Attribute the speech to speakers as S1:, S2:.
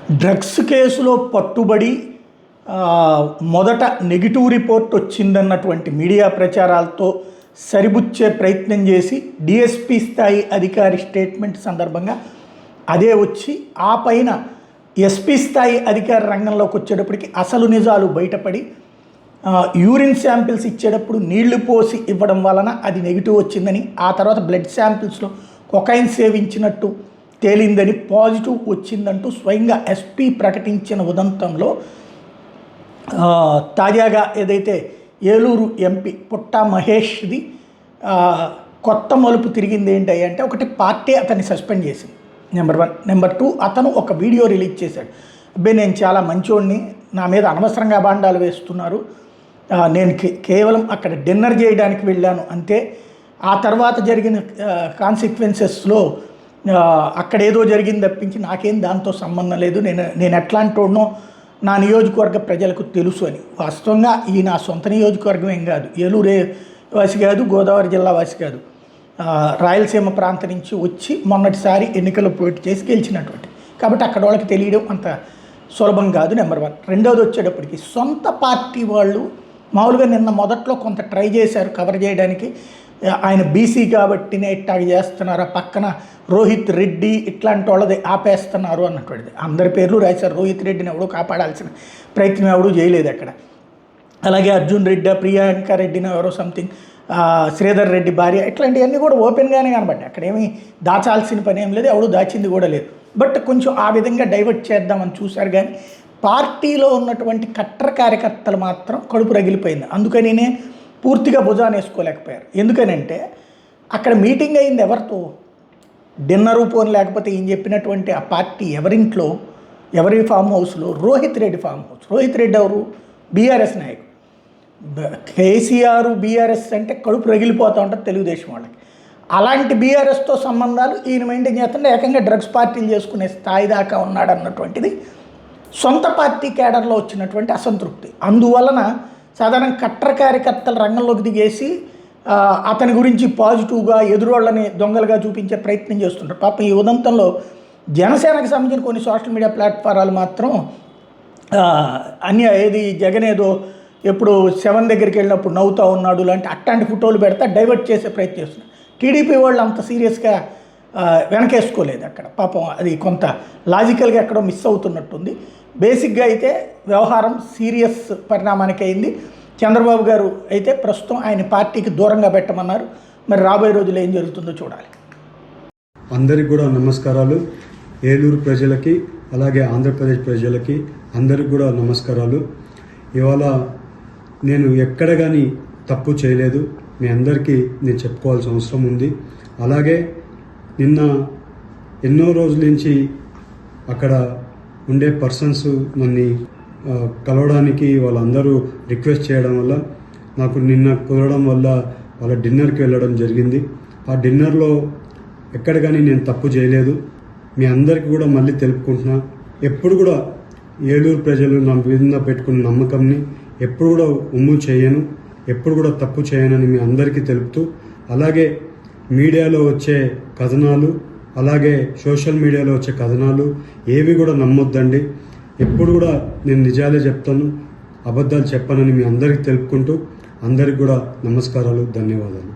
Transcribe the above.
S1: Drugs కేసులో పట్టుబడి మొదట నెగిటివ్ రిపోర్ట్ వచ్చిందన్నటువంటి మీడియా ప్రచారాలతో సరిపుచ్చే ప్రయత్నం చేసి డిఎస్పీ స్థాయి అధికారి స్టేట్మెంట్ సందర్భంగా అదే వచ్చి ఆ పైన ఎస్పీ స్థాయి అధికారి రంగంలోకి వచ్చేటప్పటికి అసలు నిజాలు బయటపడి యూరిన్ శాంపిల్స్ ఇచ్చేటప్పుడు నీళ్లు పోసి ఇవ్వడం వలన అది నెగిటివ్ వచ్చిందని, ఆ తర్వాత బ్లడ్ శాంపిల్స్లో కొకైన్ సేవించినట్టు తేలిందని, పాజిటివ్ వచ్చిందంటూ స్వయంగా ఎస్పీ ప్రకటించిన ఉదంతంలో తాజాగా ఏదైతే ఏలూరు ఎంపీ పుట్టా మహేష్ది కొత్త మలుపు తిరిగింది ఏంటి అంటే, ఒకటి పార్టీ అతన్ని సస్పెండ్ చేసింది, నెంబర్ 1. నెంబర్ 2, అతను ఒక వీడియో రిలీజ్ చేశాడు. అబ్బాయి నేను చాలా మంచోడిని, నా మీద అనవసరంగా బాండాలు వేస్తున్నారు, నేను కేవలం అక్కడ డిన్నర్ చేయడానికి వెళ్ళాను అంతే, ఆ తర్వాత జరిగిన కాన్సిక్వెన్సెస్లో అక్కడ ఏదో జరిగింది తప్పించి నాకేం దాంతో సంబంధం లేదు, నేను ఎట్లాంటి వాడినో నా నియోజకవర్గ ప్రజలకు తెలుసు అని. వాస్తవంగా ఈ నా సొంత నియోజకవర్గం ఏం కాదు, ఏలూరు వాసి కాదు, గోదావరి జిల్లా వాసి కాదు, రాయలసీమ ప్రాంతం నుంచి వచ్చి మొన్నటిసారి ఎన్నికల్లో పోటీ చేసి గెలిచినటువంటి, కాబట్టి అక్కడ వాళ్ళకి తెలియడం అంత సులభం కాదు, నెంబర్ 1. రెండోది వచ్చేటప్పటికి సొంత పార్టీ వాళ్ళు మామూలుగా నిన్న మొదట్లో కొంత ట్రై చేశారు కవర్ చేయడానికి, ఆయన బీసీ కాబట్టినే ఇట్టాగ చేస్తున్నారు, పక్కన రోహిత్ రెడ్డి ఇట్లాంటి వాళ్ళది ఆపేస్తున్నారు అన్నటువంటిది. అందరి పేర్లు రాశారు, రోహిత్ రెడ్డిని ఎవడో కాపాడాల్సిన ప్రయత్నం ఎవడూ చేయలేదు అక్కడ. అలాగే అర్జున్ రెడ్డి, ప్రియాంక రెడ్డిని ఎవరో సంథింగ్, శ్రీధర్ రెడ్డి భార్య, ఇట్లాంటివన్నీ కూడా ఓపెన్గానే కనబడ్డాయి. అక్కడ ఏమీ దాచాల్సిన పని ఏం లేదు, ఎవడు దాచింది కూడా లేదు. బట్ కొంచెం ఆ విధంగా డైవర్ట్ చేద్దామని చూశారు, కానీ పార్టీలో ఉన్నటువంటి కట్టర్ కార్యకర్తలు మాత్రం కడుపు రగిలిపోయింది. అందుకనినే పూర్తిగా భుజాన్ని వేసుకోలేకపోయారు. ఎందుకనంటే అక్కడ మీటింగ్ అయింది ఎవరితో, డిన్నరు పోని లేకపోతే ఈయన చెప్పినటువంటి ఆ పార్టీ ఎవరింట్లో, ఎవరి ఫామ్ హౌస్లో, రోహిత్ రెడ్డి ఫామ్ హౌస్. రోహిత్ రెడ్డి ఎవరు, బీఆర్ఎస్ నాయకుడు. కేసీఆర్ బీఆర్ఎస్ అంటే కడుపు రగిలిపోతూ ఉంటుంది తెలుగుదేశం వాళ్ళకి. అలాంటి బీఆర్ఎస్తో సంబంధాలు ఈయన మెయింటైన్ చేస్తుంటే ఏకంగా డ్రగ్స్ పార్టీలు చేసుకునే స్థాయి దాకా ఉన్నాడు అన్నటువంటిది సొంత పార్టీ కేడర్లో వచ్చినటువంటి అసంతృప్తి. అందువలన సాధారణ కట్టర్ కార్యకర్తల రంగంలోకి దిగేసి అతని గురించి పాజిటివ్గా ఎదురోళ్ళని దొంగలుగా చూపించే ప్రయత్నం చేస్తుంటారు. పాపం ఈ ఉదంతంలో జనసేనకు సంబంధించిన కొన్ని సోషల్ మీడియా ప్లాట్ఫారాలు మాత్రం ఏది జగన్ ఏదో ఎప్పుడు శవం దగ్గరికి వెళ్ళినప్పుడు నవ్వుతూ ఉన్నాడు లాంటి అట్లాంటి ఫోటోలు పెడతా డైవర్ట్ చేసే ప్రయత్నం చేస్తున్నారు. టీడీపీ వాళ్ళు అంత సీరియస్గా వెనకేసుకోలేదు అక్కడ. పాపం అది కొంత లాజికల్గా ఎక్కడో మిస్ అవుతున్నట్టుంది. బేసిక్గా అయితే వ్యవహారం సీరియస్ పరిణామానికి అయింది. చంద్రబాబు గారు అయితే ప్రస్తుతం ఆయన పార్టీకి దూరంగా పెట్టమన్నారు. మరి రాబోయే రోజుల్లో ఏం జరుగుతుందో చూడాలి.
S2: అందరికి కూడా నమస్కారాలు. ఏలూరు ప్రజలకి అలాగే ఆంధ్రప్రదేశ్ ప్రజలకి అందరికి కూడా నమస్కారాలు. ఇవాళ నేను ఎక్కడ కానీ తప్పు చేయలేదు, మీ అందరికీ నేను చెప్పుకోవాల్సిన అవసరం ఉంది. అలాగే నిన్న ఎన్నో రోజుల నుంచి అక్కడ ఉండే పర్సన్స్ నన్ను కలవడానికి వాళ్ళందరూ రిక్వెస్ట్ చేయడం వల్ల నాకు నిన్న కుదరడం వల్ల వాళ్ళ డిన్నర్కి వెళ్ళడం జరిగింది. ఆ డిన్నర్లో ఎక్కడ కానీ నేను తప్పు చేయలేదు. మీ అందరికీ కూడా మళ్ళీ తెలుపుకుంటున్నా, ఎప్పుడు కూడా ఏలూరు ప్రజలు నా మీద పెట్టుకున్న నమ్మకంని ఎప్పుడు కూడా ఉమ్ము చేయను, ఎప్పుడు కూడా తప్పు చేయనని మీ అందరికీ తెలుపుతూ, అలాగే మీడియాలో వచ్చే కథనాలు, అలాగే సోషల్ మీడియాలో వచ్చే కథనాలు ఏవి కూడా నమ్మొద్దండి. ఎప్పుడు కూడా నేను నిజాలే చెప్తాను, అబద్ధాలు చెప్పనని మీ అందరికీ తెలుపుకుంటూ అందరికి కూడా నమస్కారాలు, ధన్యవాదాలు.